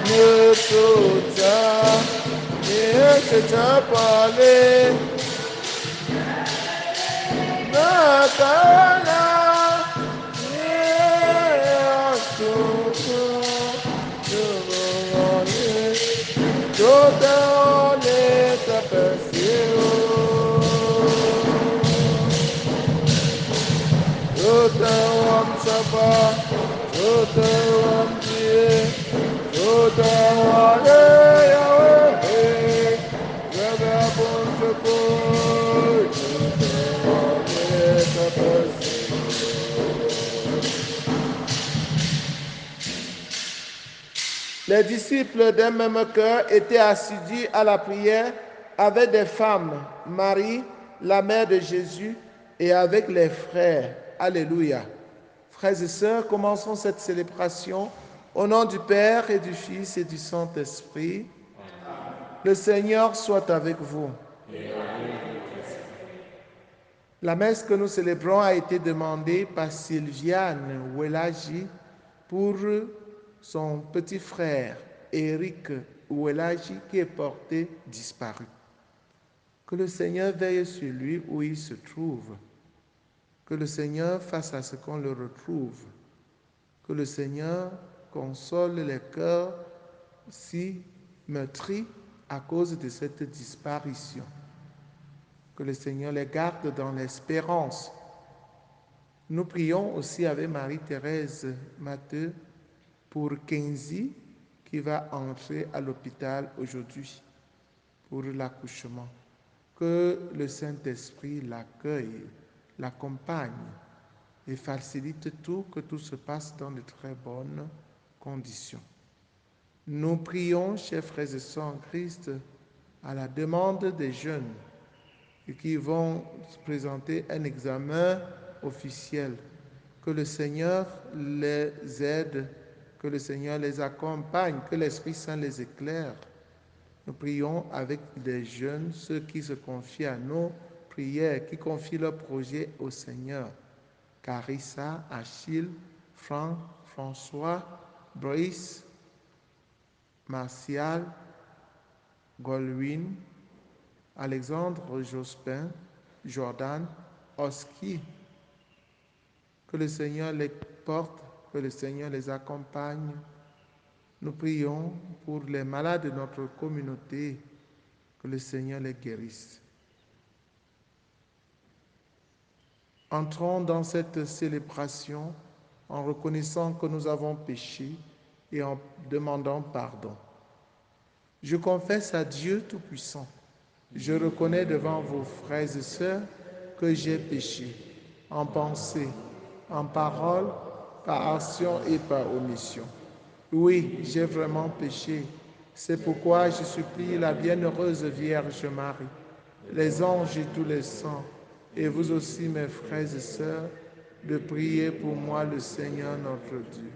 ne t'ôta, et que t'as parlé, Nakala, et tout est aperçu. Tout homme Shabbat, tout homme Dieu, tout homme Yahweh, Yahweh bon secours, tout homme est aperçu. Les disciples d'un même cœur étaient assidus à la prière avec des femmes, Marie, la mère de Jésus, et avec les frères. Alléluia. Frères et sœurs, commençons cette célébration au nom du Père et du Fils et du Saint-Esprit. Le Seigneur soit avec vous. La messe que nous célébrons a été demandée par Sylviane Ouelaji pour son petit frère Éric Ouelaji qui est porté disparu. Que le Seigneur veille sur lui où il se trouve. Que le Seigneur fasse à ce qu'on le retrouve. Que le Seigneur console les cœurs si meurtris à cause de cette disparition. Que le Seigneur les garde dans l'espérance. Nous prions aussi avec Marie-Thérèse Matteux pour Kenzie qui va entrer à l'hôpital aujourd'hui pour l'accouchement. Que le Saint-Esprit l'accueille, l'accompagne et facilite tout, que tout se passe dans de très bonnes conditions. Nous prions, chers frères et sœurs en Christ, à la demande des jeunes qui vont présenter un examen officiel. Que le Seigneur les aide, que le Seigneur les accompagne, que l'Esprit Saint les éclaire. Nous prions avec les jeunes, ceux qui se confient à nos prières, qui confient leurs projets au Seigneur. Carissa, Achille, Franck, François, Brice, Martial, Golwin, Alexandre Jospin, Jordan, Oski. Que le Seigneur les porte, que le Seigneur les accompagne. Nous prions pour les malades de notre communauté, que le Seigneur les guérisse. Entrons dans cette célébration en reconnaissant que nous avons péché et en demandant pardon. Je confesse à Dieu Tout-Puissant. Je reconnais devant vos frères et sœurs que j'ai péché en pensée, en parole, par action et par omission. Oui, j'ai vraiment péché. C'est pourquoi je supplie la bienheureuse Vierge Marie, les anges et tous les saints, et vous aussi, mes frères et sœurs, de prier pour moi le Seigneur notre Dieu.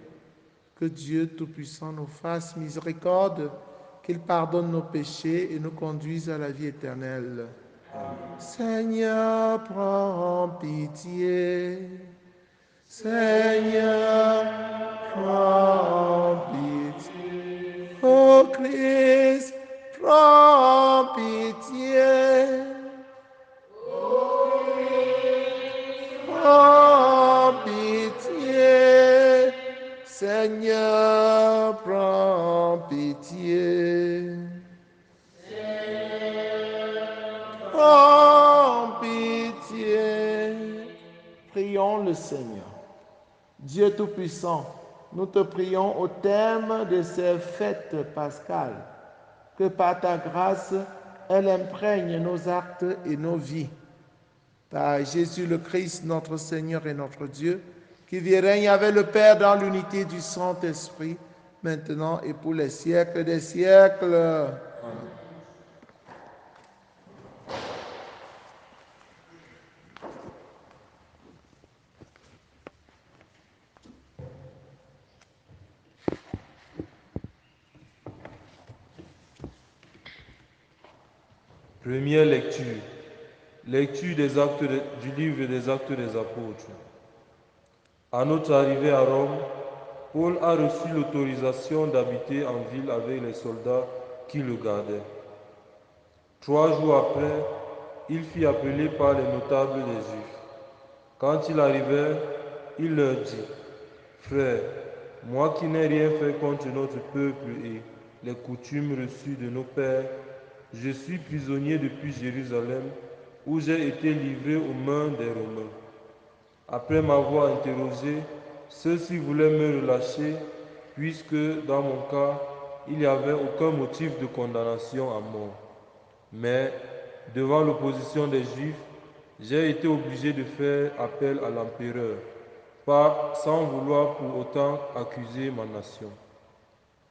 Que Dieu Tout-Puissant nous fasse miséricorde, qu'il pardonne nos péchés et nous conduise à la vie éternelle. Seigneur, prends pitié. Seigneur, prends pitié. Ô Christ, prends pitié. Prends pitié. Seigneur, prends pitié. Prends pitié. Prions le Seigneur. Dieu Tout-Puissant, nous te prions au terme de ces fêtes pascales, que par ta grâce, elle imprègne nos actes et nos vies. Par Jésus le Christ, notre Seigneur et notre Dieu, qui vit et règne avec le Père dans l'unité du Saint-Esprit, maintenant et pour les siècles des siècles. Amen. Première lecture. Lecture des actes du livre des Actes des Apôtres. À notre arrivée à Rome, Paul a reçu l'autorisation d'habiter en ville avec les soldats qui le gardaient. 3 jours après, il fut appelé par les notables des Juifs. Quand il arrivait, il leur dit, « Frères, moi qui n'ai rien fait contre notre peuple et les coutumes reçues de nos pères, je suis prisonnier depuis Jérusalem, où j'ai été livré aux mains des Romains. Après m'avoir interrogé, ceux-ci voulaient me relâcher, puisque dans mon cas, il n'y avait aucun motif de condamnation à mort. Mais, devant l'opposition des Juifs, j'ai été obligé de faire appel à l'empereur, pas sans vouloir pour autant accuser ma nation.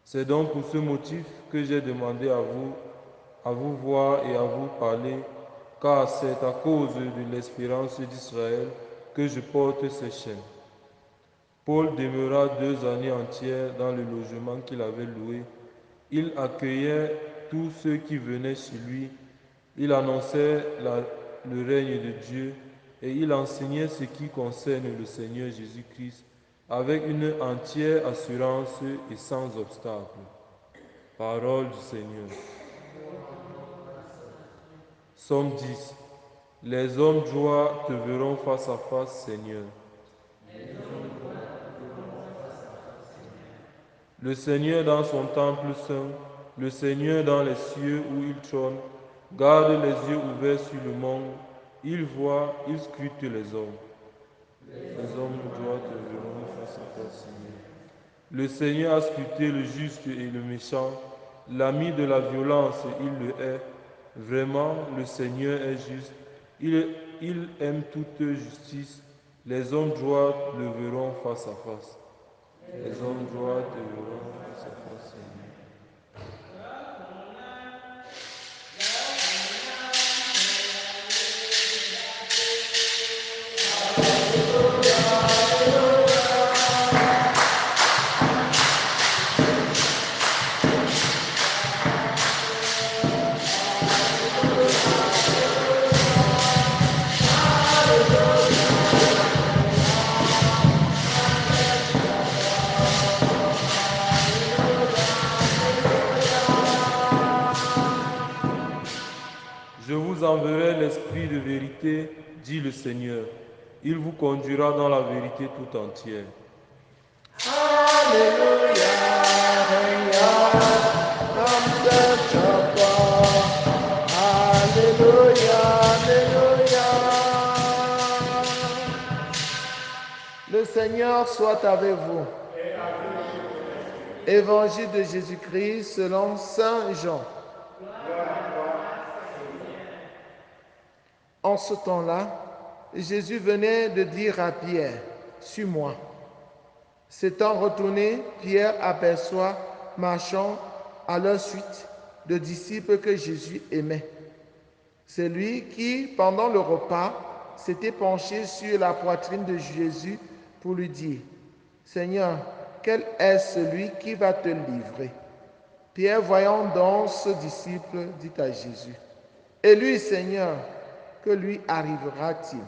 C'est donc pour ce motif que j'ai demandé à vous voir et à vous parler, car c'est à cause de l'espérance d'Israël que je porte ces chaînes. » Paul demeura 2 années entières dans le logement qu'il avait loué. Il accueillait tous ceux qui venaient chez lui. Il annonçait le règne de Dieu et il enseignait ce qui concerne le Seigneur Jésus-Christ avec une entière assurance et sans obstacle. Parole du Seigneur. Somme 10. Les hommes droits te verront face à face, Seigneur. Le Seigneur dans son temple saint, le Seigneur dans les cieux où il trône, garde les yeux ouverts sur le monde. Il voit, il scrute les hommes. Les hommes droits te verront face à face, Seigneur. Le Seigneur a scruté le juste et le méchant. L'ami de la violence, il le hait. Vraiment, le Seigneur est juste. Il aime toute justice. Les hommes droits le verront face à face. Les hommes droits te verront face à face, Seigneur. Je vous enverrai l'Esprit de vérité, dit le Seigneur. Il vous conduira dans la vérité tout entière. Alléluia, Alléluia, Alléluia. Le Seigneur soit avec vous. Évangile de Jésus-Christ selon Saint Jean. En ce temps-là, Jésus venait de dire à Pierre, « Suis-moi. » S'étant retourné, Pierre aperçoit, marchant à leur suite, le disciple que Jésus aimait. C'est lui qui, pendant le repas, s'était penché sur la poitrine de Jésus pour lui dire, « Seigneur, quel est celui qui va te livrer ?» Pierre, voyant donc ce disciple, dit à Jésus, « Et lui, Seigneur, que lui arrivera-t-il ?»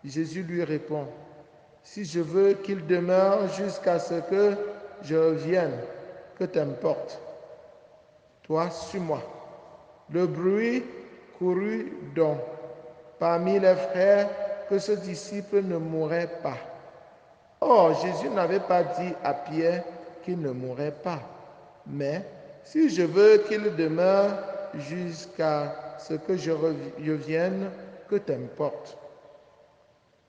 Jésus lui répond, « Si je veux qu'il demeure jusqu'à ce que je revienne, que t'importe. Toi, suis-moi. » Le bruit courut donc parmi les frères que ce disciple ne mourrait pas. Or, Jésus n'avait pas dit à Pierre qu'il ne mourrait pas, mais « Si je veux qu'il demeure jusqu'à ce que je revienne, que t'importe. »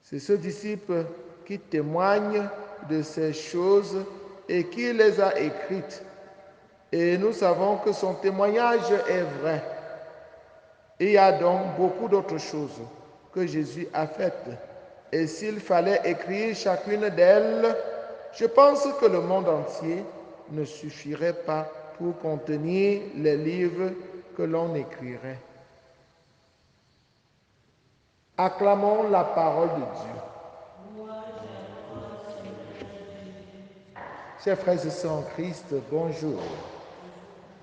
C'est ce disciple qui témoigne de ces choses et qui les a écrites. Et nous savons que son témoignage est vrai. Il y a donc beaucoup d'autres choses que Jésus a faites. Et s'il fallait écrire chacune d'elles, je pense que le monde entier ne suffirait pas pour contenir les livres que l'on écrirait. Acclamons la parole de Dieu. Chers frères et sœurs en Christ, bonjour.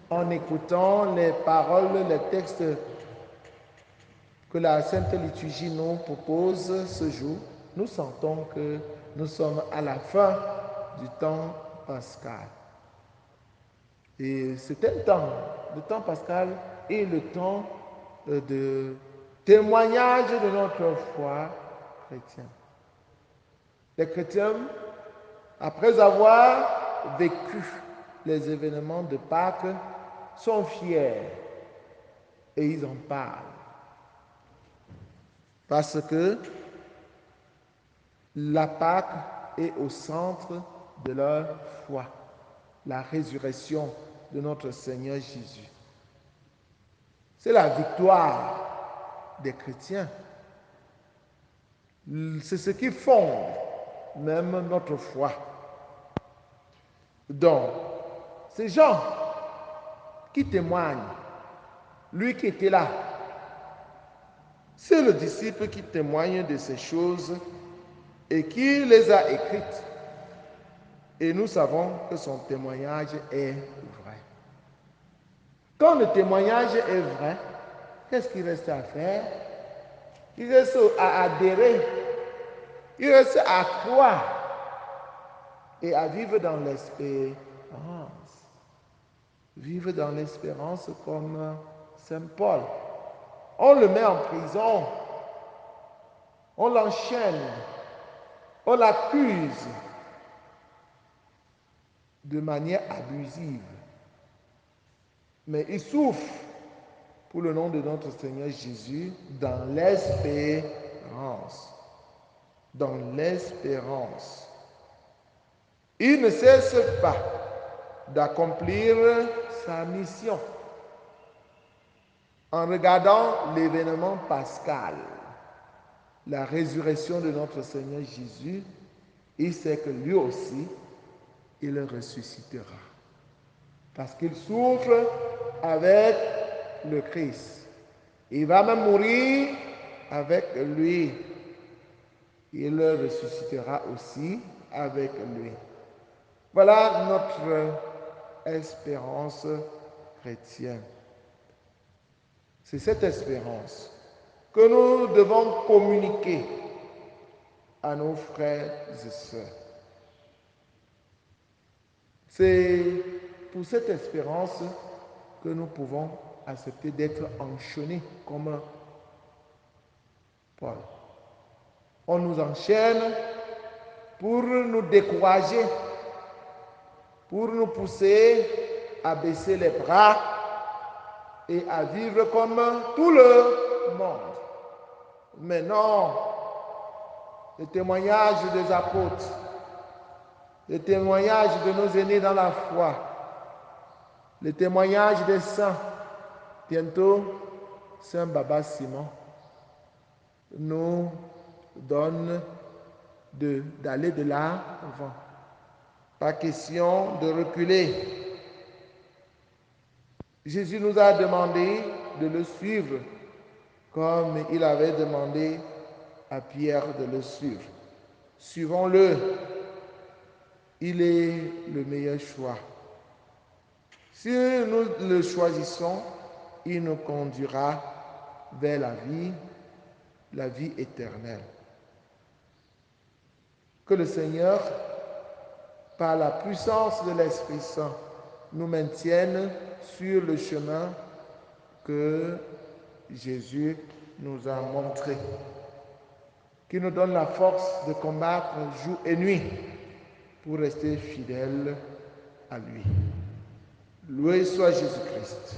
En écoutant les paroles, les textes que la Sainte Liturgie nous propose ce jour, nous sentons que nous sommes à la fin du temps pascal. Et c'est un temps, le temps pascal est le temps de témoignage de notre foi chrétienne. Les chrétiens, après avoir vécu les événements de Pâques, sont fiers et ils en parlent. Parce que la Pâque est au centre de leur foi, la résurrection de notre Seigneur Jésus. C'est la victoire des chrétiens. C'est ce qui fonde même notre foi. Donc, ces gens qui témoignent, lui qui était là, c'est le disciple qui témoigne de ces choses et qui les a écrites. Et nous savons que son témoignage est vrai. Quand le témoignage est vrai, qu'est-ce qu'il reste à faire? Il reste à adhérer, il reste à croire et à vivre dans l'espérance. Vivre dans l'espérance comme Saint Paul. On le met en prison, on l'enchaîne, on l'accuse de manière abusive. Mais il souffre pour le nom de notre Seigneur Jésus dans l'espérance. Dans l'espérance. Il ne cesse pas d'accomplir sa mission en regardant l'événement pascal, la résurrection de notre Seigneur Jésus. Il sait que lui aussi, il ressuscitera. Parce qu'il souffre avec le Christ. Il va même mourir avec lui. Il ressuscitera aussi avec lui. Voilà notre espérance chrétienne. C'est cette espérance que nous devons communiquer à nos frères et sœurs. C'est pour cette espérance que nous pouvons accepter d'être enchaînés comme Paul. On nous enchaîne pour nous décourager, pour nous pousser à baisser les bras et à vivre comme tout le monde. Mais non, le témoignage des apôtres, le témoignage de nos aînés dans la foi, le témoignage des saints, bientôt Saint Baba Simon, nous donne d'aller de l'avant. Pas question de reculer. Jésus nous a demandé de le suivre comme il avait demandé à Pierre de le suivre. Suivons-le. Il est le meilleur choix. Si nous le choisissons, il nous conduira vers la vie éternelle. Que le Seigneur, par la puissance de l'Esprit Saint, nous maintienne sur le chemin que Jésus nous a montré. Qu'il nous donne la force de combattre jour et nuit pour rester fidèles à lui. Loué soit Jésus-Christ.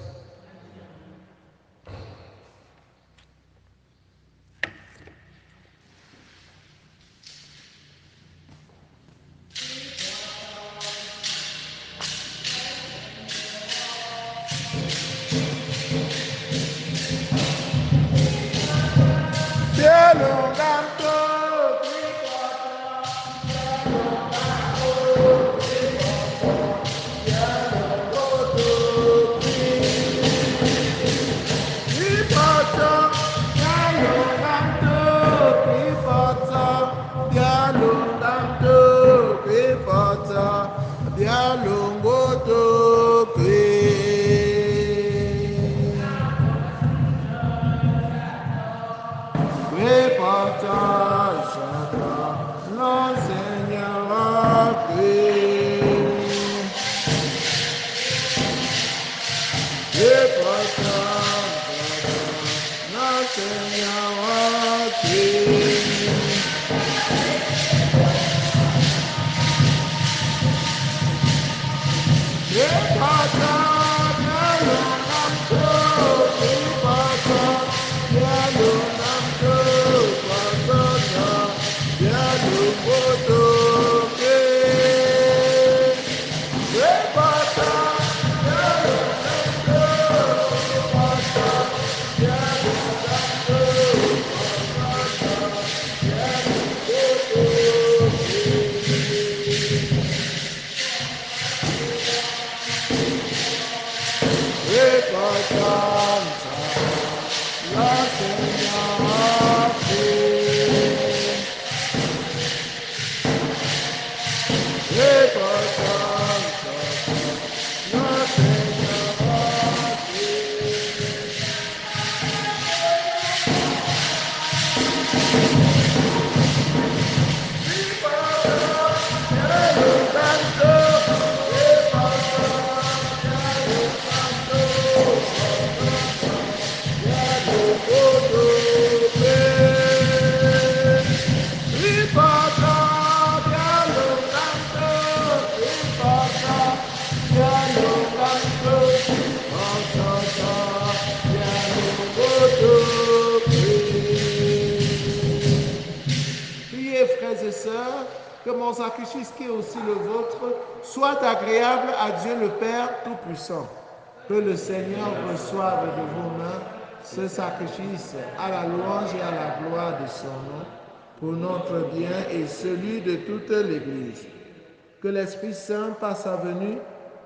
Seigneur, que mon sacrifice qui est aussi le vôtre soit agréable à Dieu le Père Tout-Puissant. Que le Seigneur reçoive de vos mains ce sacrifice à la louange et à la gloire de son nom, pour notre bien et celui de toute l'Église. Que l'Esprit Saint, par sa venue,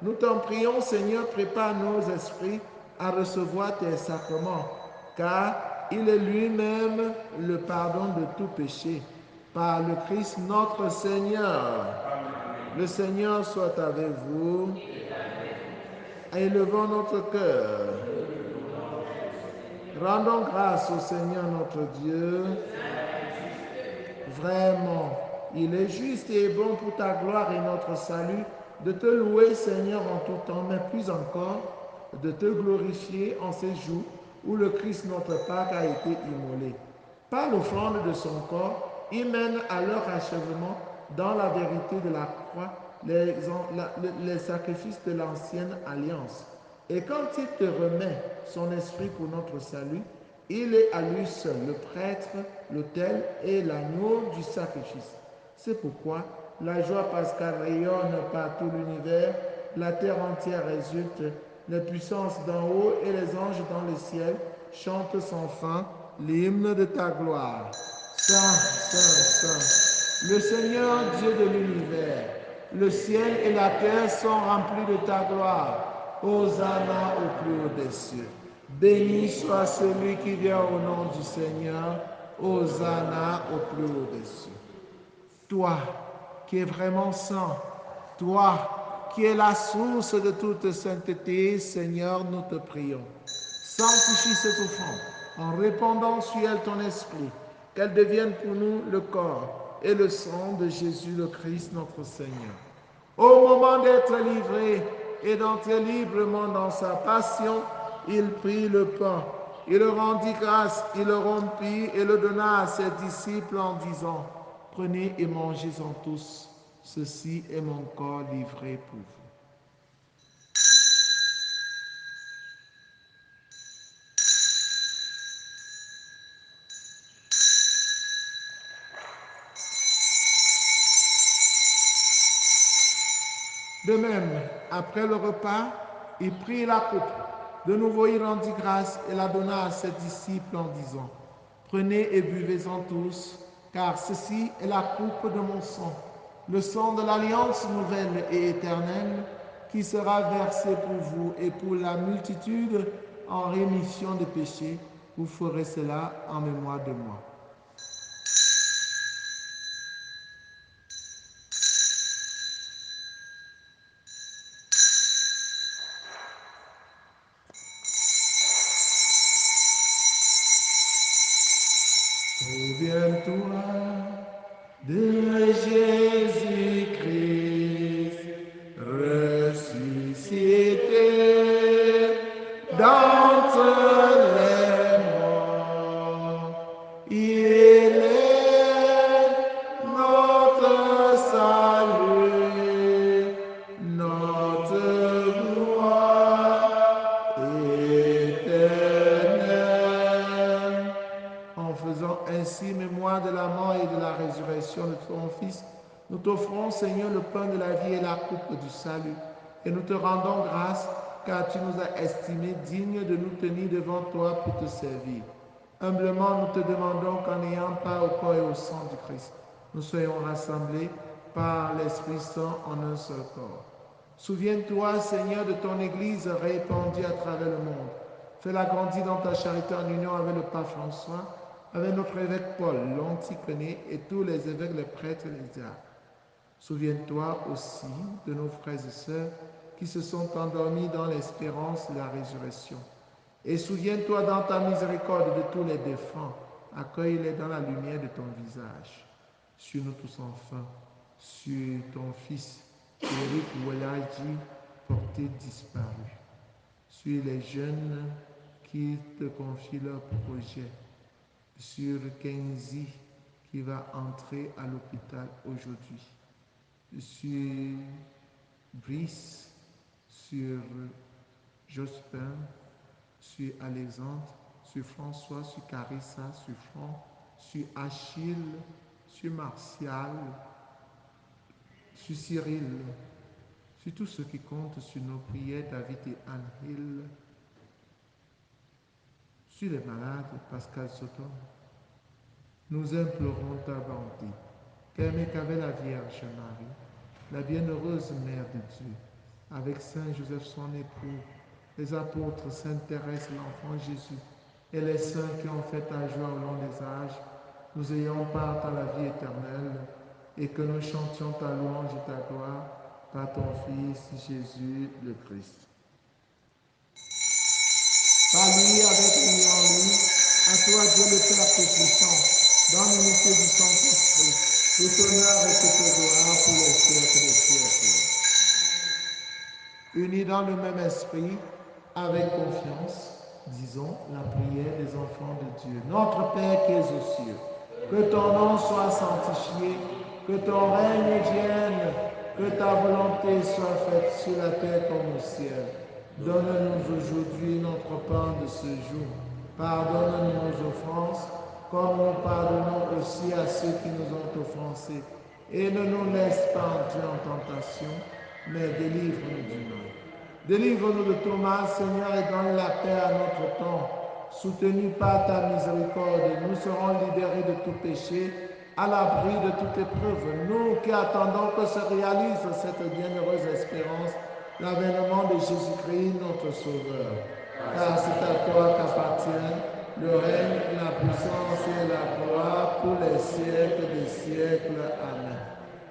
nous t'en prions, Seigneur, prépare nos esprits à recevoir tes sacrements, car il est lui-même le pardon de tout péché. Par le Christ notre Seigneur. Le Seigneur soit avec vous. Élevons notre cœur. Rendons grâce au Seigneur notre Dieu. Vraiment, il est juste et bon pour ta gloire et notre salut de te louer, Seigneur, en tout temps, mais plus encore de te glorifier en ces jours où le Christ, notre Pâque, a été immolé. Par l'offrande de son corps, il mène à leur achèvement dans la vérité de la croix les sacrifices de l'ancienne alliance. Et quand il te remet son esprit pour notre salut, il est à lui seul le prêtre, l'autel et l'agneau du sacrifice. C'est pourquoi la joie pascale rayonne par tout l'univers, la terre entière résulte, les puissances d'en haut et les anges dans le ciel chantent sans fin l'hymne de ta gloire. Saint, Saint, Saint, le Seigneur Dieu de l'univers, le ciel et la terre sont remplis de ta gloire. Hosanna au plus haut des cieux. Béni soit celui qui vient au nom du Seigneur. Hosanna au plus haut des cieux. Toi qui es vraiment saint, toi qui es la source de toute sainteté, Seigneur, nous te prions. Sanctifie cette offrande en répandant sur elle ton esprit, qu'elle devienne pour nous le corps et le sang de Jésus le Christ, notre Seigneur. Au moment d'être livré et d'entrer librement dans sa passion, il prit le pain, il le rendit grâce, il le rompit et le donna à ses disciples en disant: Prenez et mangez-en tous, ceci est mon corps livré pour vous. De même, après le repas, il prit la coupe. De nouveau, il rendit grâce et la donna à ses disciples en disant: Prenez et buvez-en tous, car ceci est la coupe de mon sang, le sang de l'alliance nouvelle et éternelle, qui sera versé pour vous et pour la multitude en rémission des péchés. Vous ferez cela en mémoire de moi. Souviens-toi de Jésus-Christ ressuscité d'entre les morts. Il est notre salut, notre gloire éternelle. En faisant ainsi mémoire de la mort et de la résurrection de ton Fils, nous t'offrons, Seigneur, le pain de la vie et la coupe du salut. Et nous te rendons grâce, car tu nous as estimés dignes de nous tenir devant toi pour te servir. Humblement, nous te demandons qu'en ayant part au corps et au sang du Christ, nous soyons rassemblés par l'Esprit Saint en un seul corps. Souviens-toi, Seigneur, de ton Église répandue à travers le monde. Fais-la grandir dans ta charité en union avec le pape François, avec notre évêque Paul, l'Anticoné et tous les évêques, les prêtres et les diacres. Souviens-toi aussi de nos frères et sœurs qui se sont endormis dans l'espérance de la résurrection. Et souviens-toi dans ta miséricorde de tous les défunts. Accueille-les dans la lumière de ton visage. Sur nous tous enfin, sur ton fils, Éric Ouelaji, porté disparu. Sur les jeunes qui te confient leurs projets. Sur Kenzie qui va entrer à l'hôpital aujourd'hui. Sur Brice, sur Jospin, sur Alexandre, sur François, sur Carissa, sur Franck, sur Achille, sur Martial, sur Cyril, sur tous ceux qui comptent sur nos prières, David et Anne-Hill, sur les malades, Pascal Soton. Nous implorons ta bonté, qu'avec la Vierge Marie, la bienheureuse Mère de Dieu, avec Saint Joseph son époux, les apôtres, Sainte Thérèse, l'enfant Jésus, et les saints qui ont fait ta joie au long des âges, nous ayons part à la vie éternelle, et que nous chantions ta louange et ta gloire par ton Fils Jésus le Christ. Par lui, avec lui, en lui, à toi Dieu le Père Tout-Puissant, dans l'unité du Saint-Esprit, tout honneur et toute gloire pour les siècles des siècles. Unis dans le même esprit, avec confiance, disons la prière des enfants de Dieu. Notre Père qui es aux cieux, que ton nom soit sanctifié, que ton règne vienne, que ta volonté soit faite sur la terre comme au ciel. Donne-nous aujourd'hui notre pain de ce jour. Pardonne-nous nos offenses, comme nous pardonnons aussi à ceux qui nous ont offensés. Et ne nous laisse pas entrer en tentation, mais délivre-nous du mal. Délivre-nous de tout mal, Seigneur, et donne la paix à notre temps. Soutenus par ta miséricorde, nous serons libérés de tout péché, à l'abri de toute épreuve. Nous qui attendons que se réalise cette bienheureuse espérance, l'avènement de Jésus-Christ, notre Sauveur. Car c'est à toi qu'appartient le règne, la puissance et la gloire pour les siècles des siècles. Amen.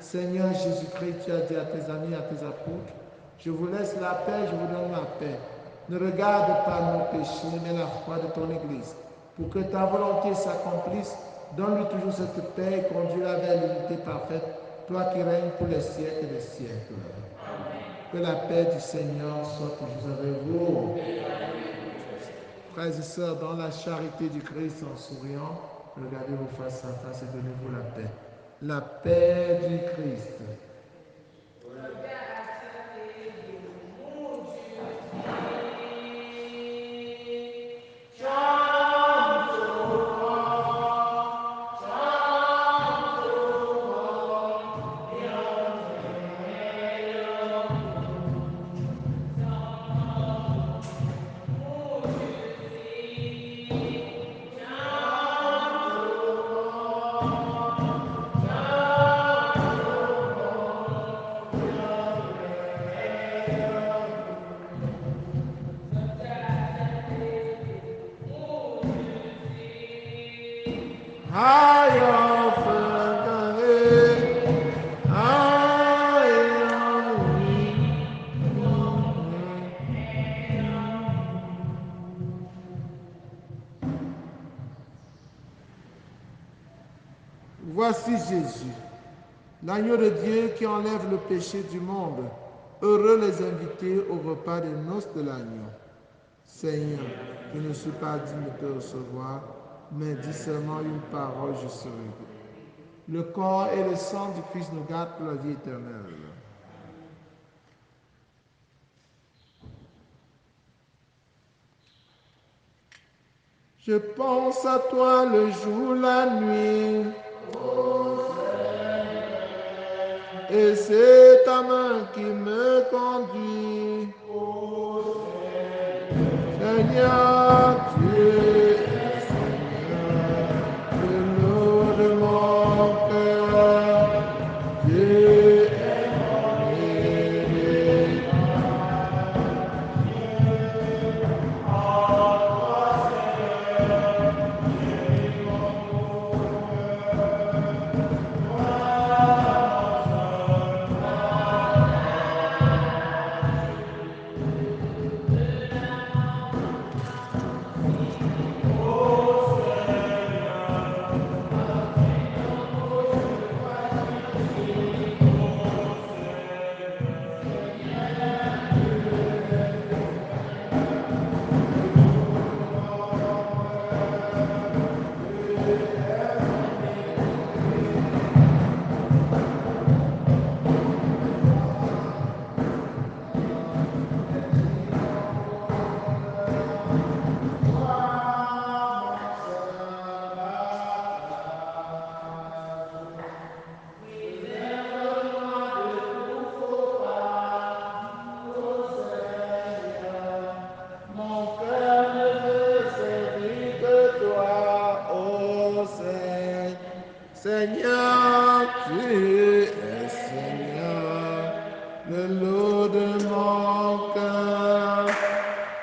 Seigneur Jésus-Christ, tu as dit à tes amis, à tes apôtres, je vous laisse la paix, je vous donne la paix. Ne regarde pas nos péchés, mais la foi de ton Église. Pour que ta volonté s'accomplisse, donne-lui toujours cette paix et conduis-la vers l'unité parfaite, toi qui règnes pour les siècles des siècles. Que la paix du Seigneur soit toujours avec vous. Frères et sœurs, dans la charité du Christ, en souriant, regardez-vous face à face et donnez-vous la paix. La paix du Christ. Voici Jésus, l'agneau de Dieu qui enlève le péché du monde. Heureux les invités au repas des noces de l'agneau. Seigneur, je ne suis pas digne de te recevoir, mais dis seulement une parole, je serai. Le corps et le sang du Christ nous gardent pour la vie éternelle. Je pense à toi le jour, la nuit. Et c'est ta main qui me conduit. Seigneur, tu es Seigneur de l'eau de mon cœur. Dieu est mon aîné.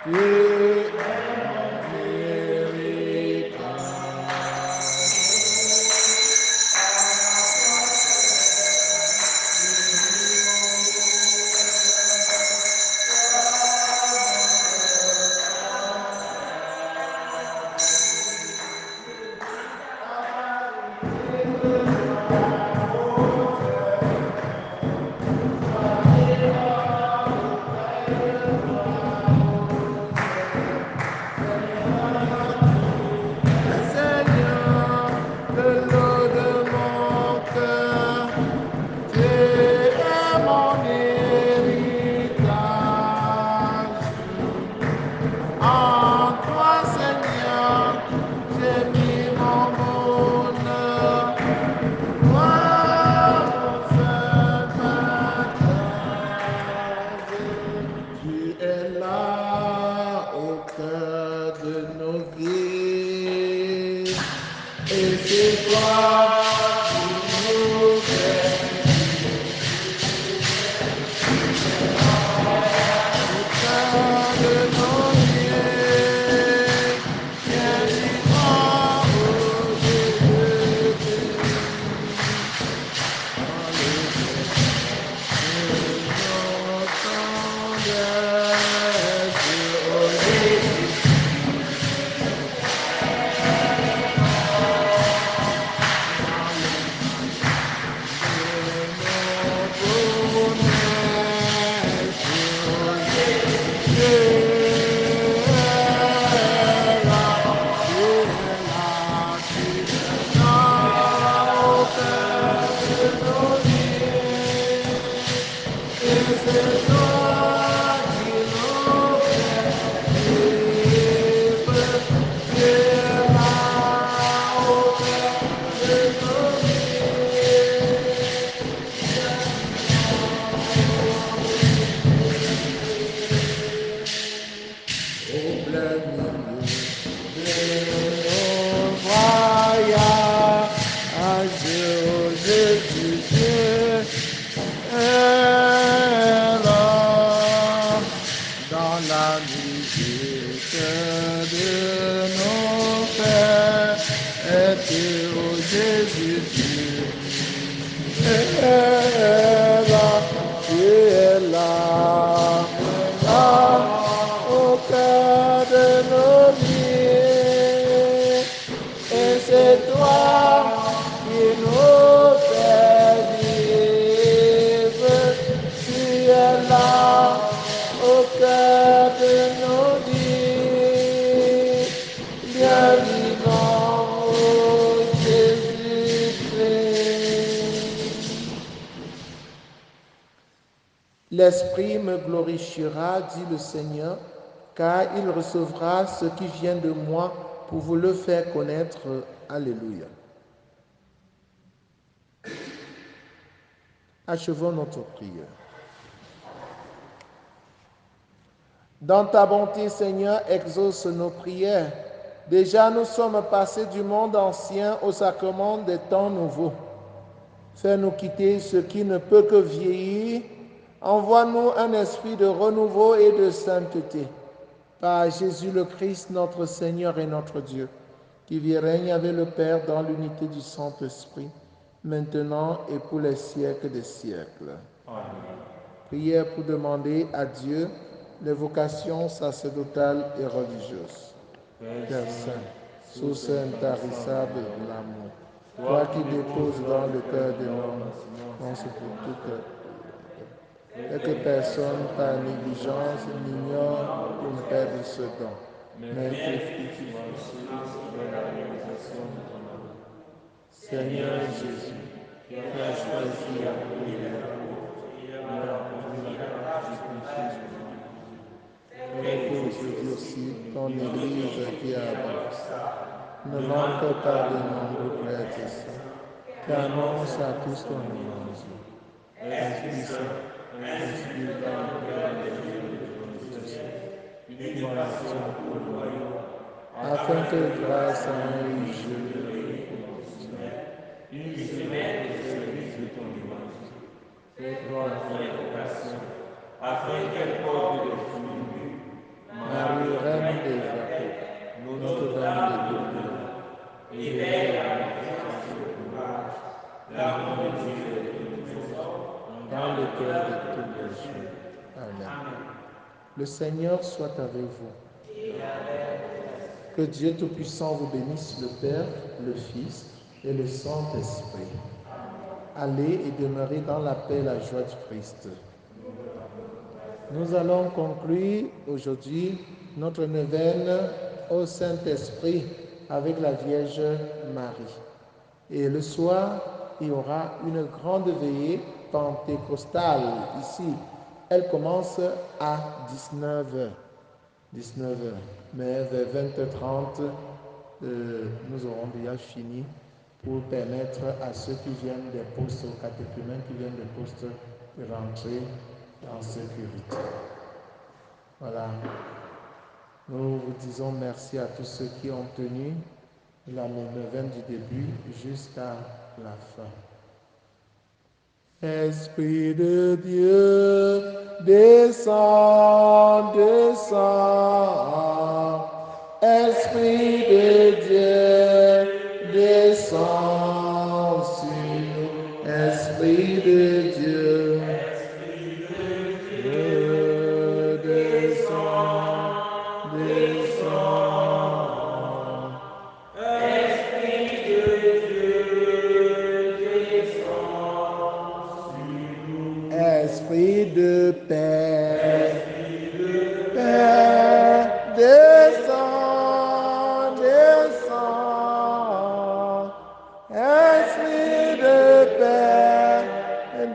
Tu es mon héritage. Seigneur, le lot de mon cœur, tu es mon héritage. En toi, Seigneur, j'ai mis mon bonheur. Toi, mon seul partage. Tu es là au cœur de nos vies. Et c'est toi qui nous fais au cœur de nos vies. Viens vivant, oh Jésus. Au plein milieu de nos voyages, oh Jésus, tu es là dans la musique de nos pères. Et tu, oh Jésus, tu es là, tu es là, là au cœur de nos vies. Et c'est toi qui nous fais vivre. Tu es là au cœur de nos vies. Bien vivant, oh Jésus-Christ. L'Esprit me glorifiera, dit le Seigneur, car il recevra ce qui vient de moi pour vous le faire connaître. Alléluia. Achevons notre prière. Dans ta bonté, Seigneur, exauce nos prières. Déjà, nous sommes passés du monde ancien au sacrement des temps nouveaux. Fais-nous quitter ce qui ne peut que vieillir. Envoie-nous un esprit de renouveau et de sainteté. Par Jésus le Christ, notre Seigneur et notre Dieu, qui vit et règne avec le Père dans l'unité du Saint-Esprit, maintenant et pour les siècles des siècles. Amen. Prière pour demander à Dieu les vocations sacerdotales et religieuses. Père Saint, source intarissable de l'amour, toi qui déposes dans le cœur de l'homme, pense pour toute et que personne par négligence n'ignore ou ne perde ce don, mais que fructifie dans la réalisation de ton amour. Seigneur Jésus, qui as choisi à brûler l'apôtre et à accomplir la grâce du Christ pour l'Église. Fais que aujourd'hui aussi ton Église qui a avancé ne manque pas de nombreux prêtres saints qui annoncent à tous ton évangile. Esprit Saint, inspire dans le cœur des jeunes de notre ciel une action pour le royaume, afin que grâce à un riche œuvre une semaine au service de ton évangile, fais-toi leur vocation, afin qu'elle porte des fruits mûrs. Marie, Le Seigneur soit avec vous. Que Dieu Tout-Puissant vous bénisse, le Père, le Fils et le Saint-Esprit. Allez et demeurez dans la paix et la joie du Christ. Nous allons conclure aujourd'hui notre neuvaine au Saint-Esprit avec la Vierge Marie. Et le soir, il y aura une grande veillée pentecostale ici. Elle commence à 19h. Mais vers 20h30, nous aurons déjà fini pour permettre à ceux qui viennent des postes aux catéchumènes, qui viennent des postes, de rentrer en sécurité. Voilà. Nous vous disons merci à tous ceux qui ont tenu la neuvaine du début jusqu'à la fin. Esprit de Dieu, descends, descends. Esprit de Dieu, descends sur nous. Esprit de Dieu, descends, descends. Esprit de paix, paix, descends, descends. Esprit de paix,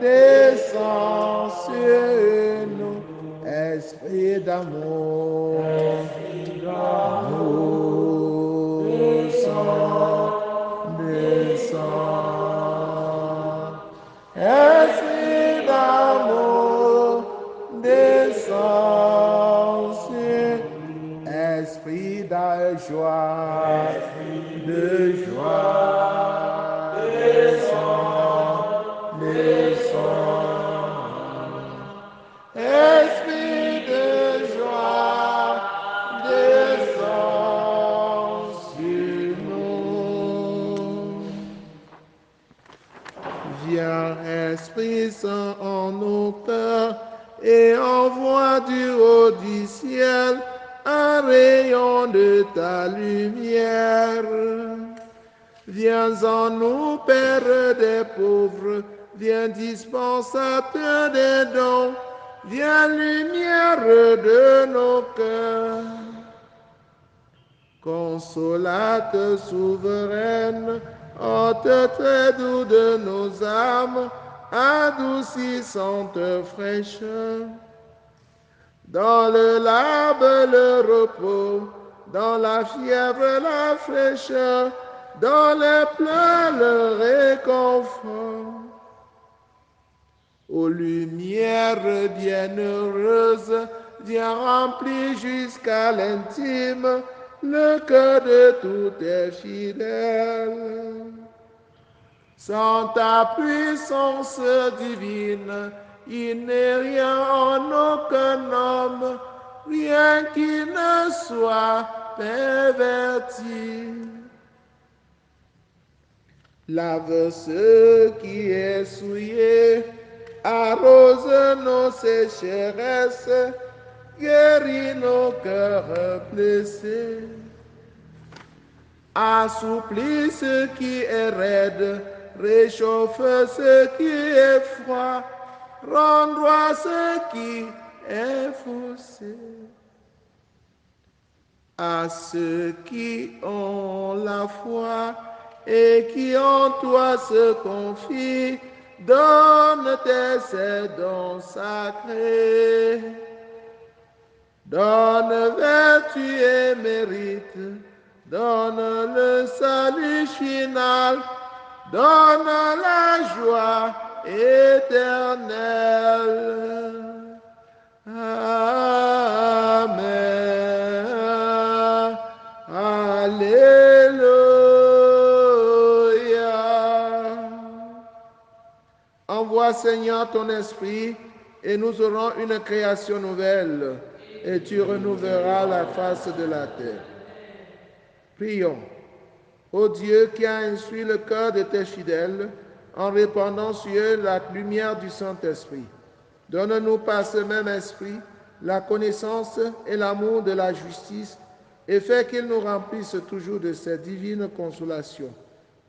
descends sur nous. Esprit d'amour, descends. Esprit d'amour, descends sur esprit de joie, descends, descends. Esprit de joie, descends sur nous. Viens, Esprit Saint, en nos cœurs et envoie du haut du ciel un rayon de ta lumière. Viens en nous, Père des pauvres, viens dispensateur des dons, viens lumière de nos cœurs. Consolate souveraine, hôte très doux de nos âmes, adoucissante fraîcheur. Dans le larbe le repos, dans la fièvre la fraîcheur, dans les pleurs le réconfort. Ô lumière bienheureuse, viens remplir jusqu'à l'intime le cœur de tous tes fidèles. Sans ta puissance divine, il n'est rien en aucun homme, rien qui ne soit perverti. Lave ce qui est souillé, arrose nos sécheresses, guéris nos cœurs blessés. Assouplis ce qui est raide, réchauffe ce qui est froid, rends droit ce qui est faussé. À ceux qui ont la foi et qui en toi se confient, donne tes dons sacrés. Donne vertu et mérite, donne le salut final, donne la joie éternelle. Amen. Alléluia. Envoie, Seigneur, ton esprit et nous aurons une création nouvelle et tu renouvelleras la face de la terre. Prions. Ô Dieu qui a instruit le cœur de tes fidèles en répandant sur eux la lumière du Saint-Esprit, donne-nous par ce même esprit la connaissance et l'amour de la justice, et fais qu'il nous remplisse toujours de cette divine consolation.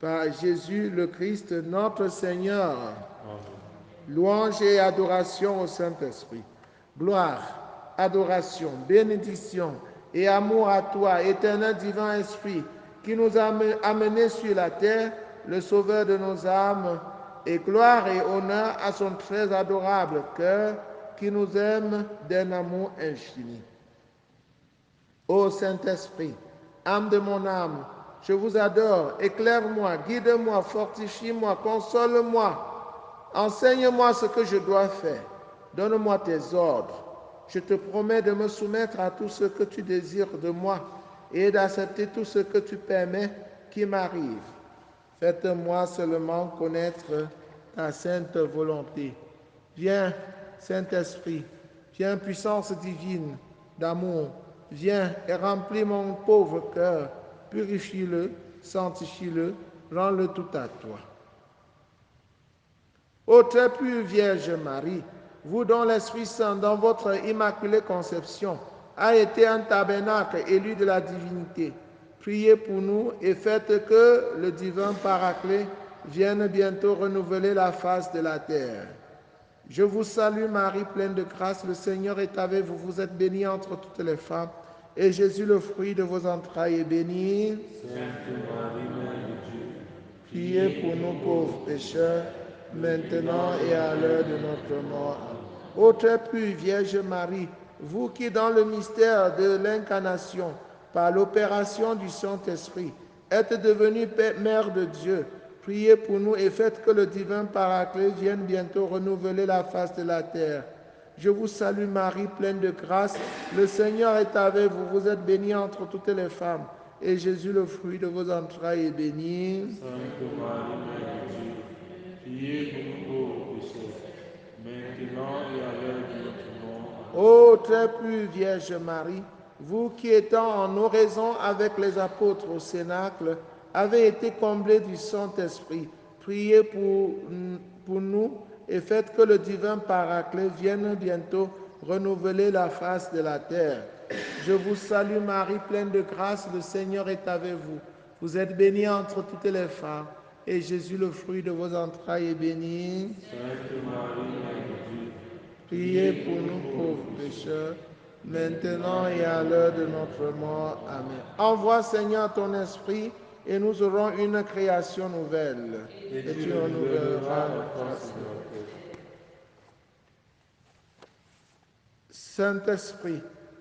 Par Jésus le Christ, notre Seigneur. Louange et adoration au Saint-Esprit. Gloire, adoration, bénédiction et amour à toi, éternel divin Esprit, qui nous a amenés sur la terre, le Sauveur de nos âmes, et gloire et honneur à son très adorable cœur, qui nous aime d'un amour infini. Ô Saint-Esprit, âme de mon âme, je vous adore, éclaire-moi, guide-moi, fortifie-moi, console-moi. Enseigne-moi ce que je dois faire. Donne-moi tes ordres. Je te promets de me soumettre à tout ce que tu désires de moi et d'accepter tout ce que tu permets qui m'arrive. Faites-moi seulement connaître ta sainte volonté. Viens, Saint-Esprit, viens, puissance divine d'amour, viens et remplis mon pauvre cœur, purifie-le, sanctifie-le, rends-le tout à toi. Ô très pure Vierge Marie, vous dont l'Esprit Saint, dans votre immaculée conception, a été un tabernacle élu de la divinité, priez pour nous et faites que le divin Paraclet vienne bientôt renouveler la face de la terre. Je vous salue Marie, pleine de grâce, le Seigneur est avec vous, vous êtes bénie entre toutes les femmes, et Jésus, le fruit de vos entrailles, est béni. Sainte Marie, Mère de Dieu, Priez pour nous pauvres pécheurs, maintenant et à l'heure de notre mort. Ô très pure Vierge Marie, vous qui dans le mystère de l'incarnation, par l'opération du Saint-Esprit, êtes devenue Mère de Dieu, priez pour nous et faites que le divin Paraclet vienne bientôt renouveler la face de la terre. Je vous salue Marie, pleine de grâce, le Seigneur est avec vous, vous êtes bénie entre toutes les femmes, et Jésus, le fruit de vos entrailles, est béni. Sainte Marie, Mère de Dieu, priez pour nous pauvres pécheurs, maintenant et à l'heure de notre mort. Ô très pure Vierge Marie, vous qui étant en oraison avec les apôtres au Cénacle, avez été comblés du Saint-Esprit, priez pour nous et faites que le divin Paraclet vienne bientôt renouveler la face de la terre. Je vous salue Marie, pleine de grâce, le Seigneur est avec vous. Vous êtes bénie entre toutes les femmes, et Jésus, le fruit de vos entrailles, est béni. Sainte Marie, Mère de Dieu, Priez pour nous pauvres pécheurs, maintenant et à l'heure de notre mort. Amen. Envoie Seigneur ton esprit et nous aurons une création nouvelle. Et tu renouvelleras notre face. Saint-Esprit,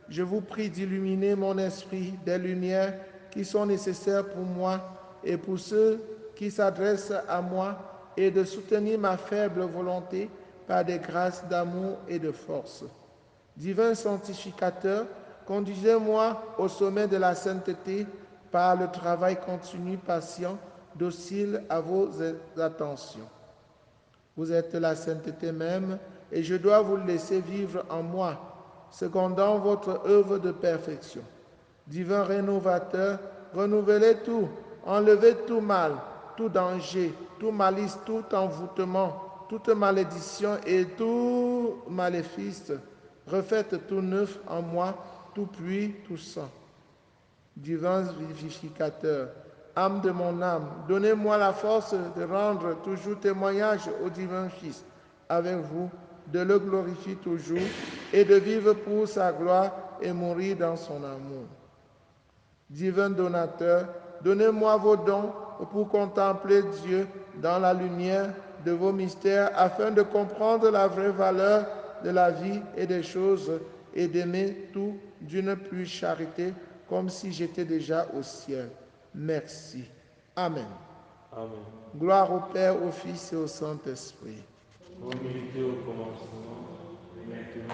je vous prie d'illuminer mon esprit des lumières qui sont nécessaires pour moi et pour ceux qui s'adressent à moi et de soutenir ma faible volonté par des grâces d'amour et de force. Divin sanctificateur, conduisez-moi au sommet de la sainteté par le travail continu, patient, docile à vos attentions. Vous êtes la sainteté même et je dois vous laisser vivre en moi, secondant votre œuvre de perfection. Divin rénovateur, renouvelez tout, enlevez tout mal, tout danger, tout malice, tout envoûtement, toute malédiction et tout maléfice. Refaites tout neuf en moi, tout pluie, tout sang. Divin vivificateur, âme de mon âme, donnez-moi la force de rendre toujours témoignage au divin Fils avec vous, de le glorifier toujours et de vivre pour sa gloire et mourir dans son amour. Divin donateur, donnez-moi vos dons pour contempler Dieu dans la lumière de vos mystères afin de comprendre la vraie valeur de la vie et des choses et d'aimer tout d'une plus charité comme si j'étais déjà au ciel. Merci. Amen. Amen. Gloire au Père, au Fils et au Saint-Esprit. Comme il était au commencement, maintenant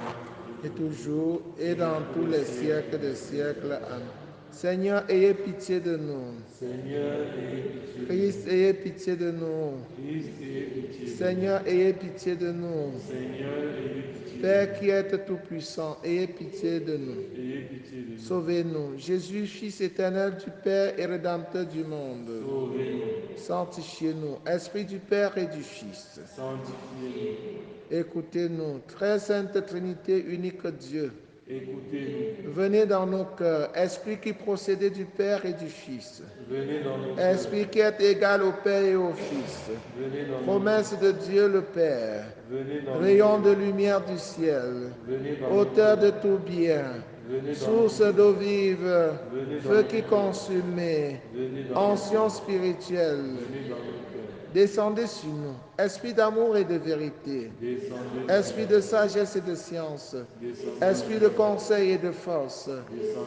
Et toujours, et dans tous les siècles des siècles. Amen. Seigneur, ayez pitié de nous. Seigneur, ayez pitié. Christ, ayez pitié de nous. Christ, ayez pitié. Seigneur, ayez pitié de nous. Seigneur, ayez pitié. Père qui êtes tout-puissant, ayez pitié de nous. Ayez pitié de nous. Sauvez-nous. Jésus, Fils éternel du Père et Rédempteur du monde. Sauvez-nous. Sanctifiez-nous. Esprit du Père et du Fils. Sanctifiez-nous. Écoutez-nous. Très sainte Trinité, unique Dieu. Écoutez-nous. Venez dans nos cœurs, Esprit qui procédait du Père et du Fils. Venez dans nos cœurs. Esprit qui est égal au Père et au Fils. Venez dans nos Promesse de Dieu le Père. Venez dans Rayon de lumière du ciel. Venez dans Auteur de tout bien. Venez dans Source d'eau vive. Venez dans Feu qui consumait. Venez dans Ancien spirituel. Venez dans nos cœurs. Descendez sur nous. Esprit d'amour et de vérité. Descendez. Esprit de sagesse et de science. Descendez. Esprit de conseil et de force.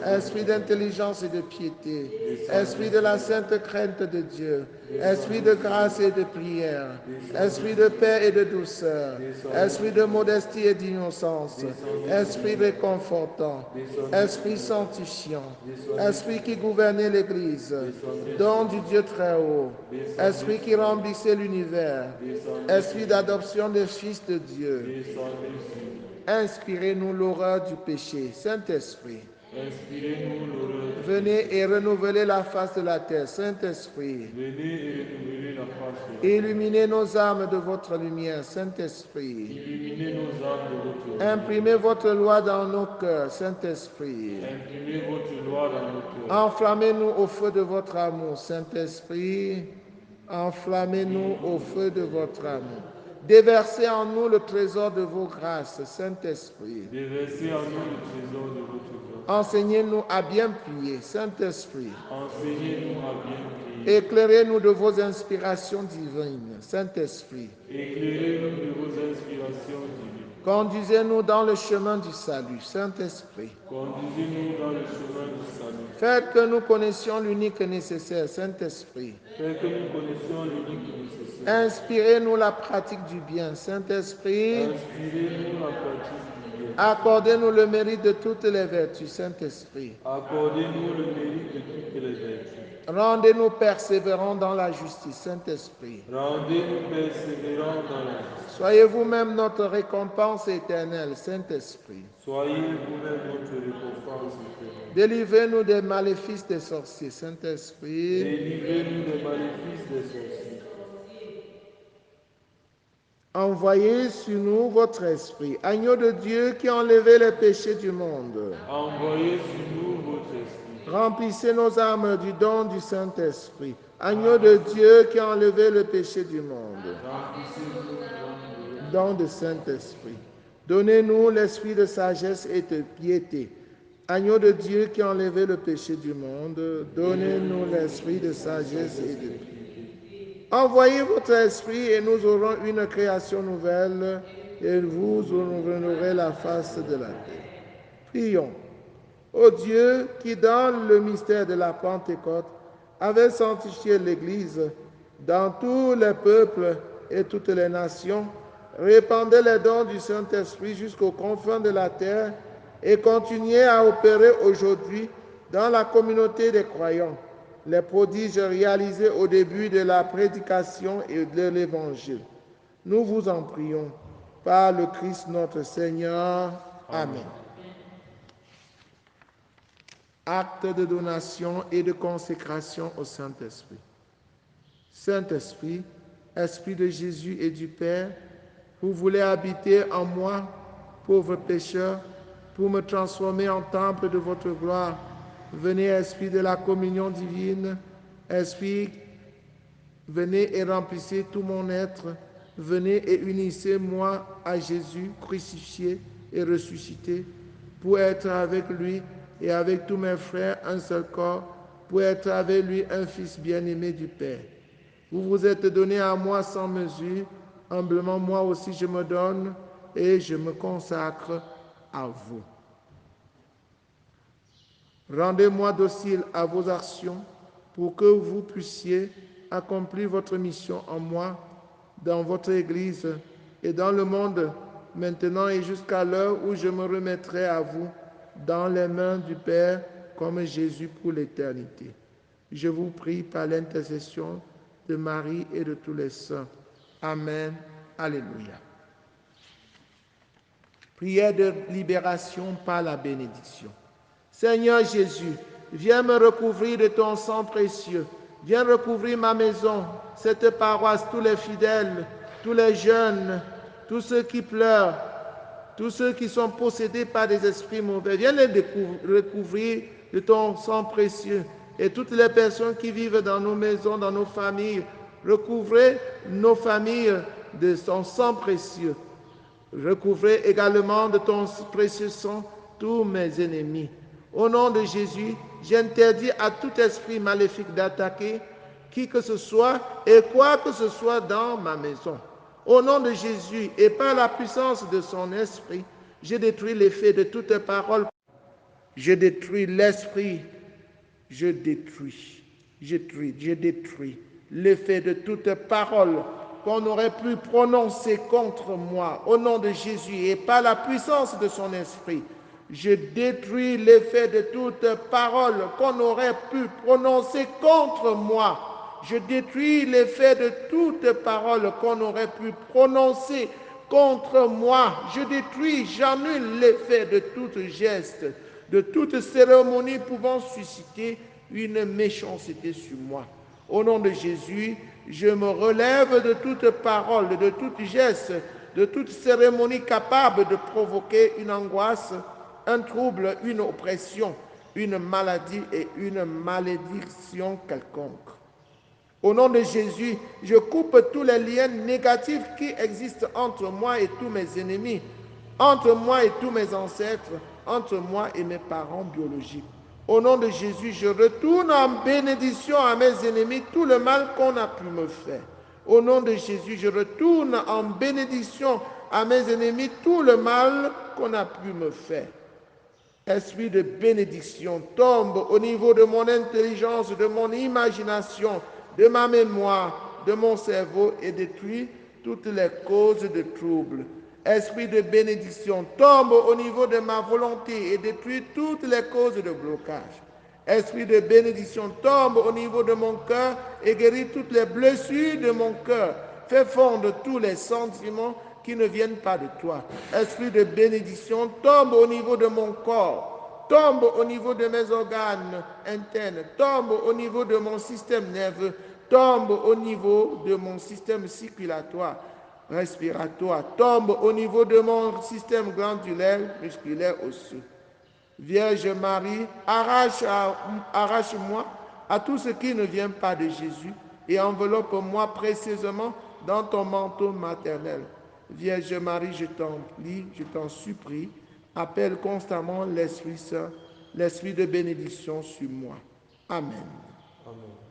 Esprit d'intelligence et de piété. Esprit de la sainte crainte de Dieu. Esprit de grâce et de prière. Esprit de paix et de douceur. Esprit de modestie et d'innocence. Esprit réconfortant. Esprit sanctifiant. Esprit qui gouvernait l'Église. Don du Dieu très haut. Esprit qui remplissait l'univers. Esprit d'adoption des fils de Dieu. Inspirez-nous l'horreur du péché. Saint-Esprit. Inspirez-nous l'horreur. Venez et renouvelez la face de la terre. Saint-Esprit. Venez et renouvelez la face de la Illuminez nos âmes de votre lumière. Saint-Esprit. Illuminez nos âmes de votre lumière. Imprimez votre loi dans nos cœurs. Saint-Esprit. Imprimez votre loi dans nos cœurs. Enflammez-nous au feu de votre amour. Saint-Esprit. Enflammez-nous au feu de votre amour. Déversez en nous le trésor de vos grâces. Saint-Esprit. Déversez en nous le trésor de votre grâce. Enseignez-nous à bien prier. Saint-Esprit. Enseignez-nous à bien prier. Éclairez-nous de vos inspirations divines. Saint-Esprit. Éclairez-nous de vos inspirations divines. Conduisez-nous dans le chemin du salut. Saint-Esprit. Conduisez-nous dans le chemin du salut. Faites que nous connaissions l'unique nécessaire. Saint-Esprit. Faites que nous connaissions l'unique nécessaire. Inspirez-nous la pratique du bien. Saint-Esprit. Inspirez-nous la pratique du bien. Accordez-nous le mérite de toutes les vertus. Saint-Esprit. Accordez-nous le mérite de toutes les vertus. Rendez-nous persévérants dans la justice. Saint-Esprit. Rendez-nous persévérants dans la justice. Soyez vous-même notre récompense éternelle. Saint-Esprit. Soyez vous-même notre récompense éternelle. Délivrez-nous des maléfices des sorciers. Saint-Esprit. Délivrez-nous des maléfices des sorciers. Envoyez sur nous votre esprit, agneau de Dieu qui a enlevé les péchés du monde. Envoyez sur nous votre esprit. Remplissez nos âmes du don du Saint-Esprit, agneau de Dieu qui a enlevé le péché du monde. Remplissez-nous Don du Saint-Esprit. Donnez-nous l'esprit de sagesse et de piété. Agneau de Dieu qui a enlevé le péché du monde, donnez-nous l'esprit de sagesse et de piété. Envoyez votre esprit et nous aurons une création nouvelle et vous honorerez la face de la terre. Prions. Ô Dieu qui dans le mystère de la Pentecôte avait sanctifié l'Église dans tous les peuples et toutes les nations, répandez les dons du Saint-Esprit jusqu'aux confins de la terre et continuez à opérer aujourd'hui dans la communauté des croyants les prodiges réalisés au début de la prédication et de l'Évangile. Nous vous en prions par le Christ notre Seigneur. Amen. Acte de donation et de consécration au Saint-Esprit. Saint-Esprit, Esprit de Jésus et du Père, vous voulez habiter en moi, pauvre pécheur, pour me transformer en temple de votre gloire. Venez, Esprit de la communion divine, Esprit, venez et remplissez tout mon être. Venez et unissez-moi à Jésus crucifié et ressuscité, pour être avec lui et avec tous mes frères un seul corps, pour être avec lui un fils bien-aimé du Père. Vous vous êtes donné à moi sans mesure, humblement moi aussi je me donne et je me consacre à vous. Rendez-moi docile à vos actions pour que vous puissiez accomplir votre mission en moi, dans votre Église et dans le monde, maintenant et jusqu'à l'heure où je me remettrai à vous dans les mains du Père comme Jésus pour l'éternité. Je vous prie par l'intercession de Marie et de tous les saints. Amen. Alléluia. Prière de libération par la bénédiction. Seigneur Jésus, viens me recouvrir de ton sang précieux. Viens recouvrir ma maison, cette paroisse, tous les fidèles, tous les jeunes, tous ceux qui pleurent, tous ceux qui sont possédés par des esprits mauvais, viens les recouvrir de ton sang précieux. Et toutes les personnes qui vivent dans nos maisons, dans nos familles, recouvrez nos familles de ton sang précieux. Recouvrez également de ton précieux sang tous mes ennemis. Au nom de Jésus, j'interdis à tout esprit maléfique d'attaquer qui que ce soit et quoi que ce soit dans ma maison. Au nom de Jésus et par la puissance de son esprit, je détruis l'effet de toute parole. Je détruis l'esprit. Je détruis l'effet de toute parole qu'on aurait pu prononcer contre moi. Au nom de Jésus et par la puissance de son esprit, je détruis l'effet de toute parole qu'on aurait pu prononcer contre moi. Je détruis l'effet de toute parole qu'on aurait pu prononcer contre moi. Je détruis, j'annule l'effet de tout geste, de toute cérémonie pouvant susciter une méchanceté sur moi. Au nom de Jésus, je me relève de toute parole, de tout geste, de toute cérémonie capable de provoquer une angoisse, un trouble, une oppression, une maladie et une malédiction quelconque. Au nom de Jésus, je coupe tous les liens négatifs qui existent entre moi et tous mes ennemis, entre moi et tous mes ancêtres, entre moi et mes parents biologiques. Au nom de Jésus, je retourne en bénédiction à mes ennemis tout le mal qu'on a pu me faire. Au nom de Jésus, je retourne en bénédiction à mes ennemis tout le mal qu'on a pu me faire. Esprit de bénédiction, tombe au niveau de mon intelligence, de mon imagination, de ma mémoire, de mon cerveau et détruit toutes les causes de troubles. Esprit de bénédiction, tombe au niveau de ma volonté et détruit toutes les causes de blocage. Esprit de bénédiction, tombe au niveau de mon cœur et guérit toutes les blessures de mon cœur. Fais fondre tous les sentiments qui ne viennent pas de toi. Esprit de bénédiction, tombe au niveau de mon corps, tombe au niveau de mes organes internes, tombe au niveau de mon système nerveux, tombe au niveau de mon système circulatoire, respiratoire, tombe au niveau de mon système glandulaire, musculaire, osseux. Vierge Marie, arrache-moi à tout ce qui ne vient pas de Jésus et enveloppe-moi précieusement dans ton manteau maternel. Vierge Marie, je t'en prie, je t'en supplie, appelle constamment l'Esprit Saint, l'Esprit de bénédiction sur moi. Amen. Amen.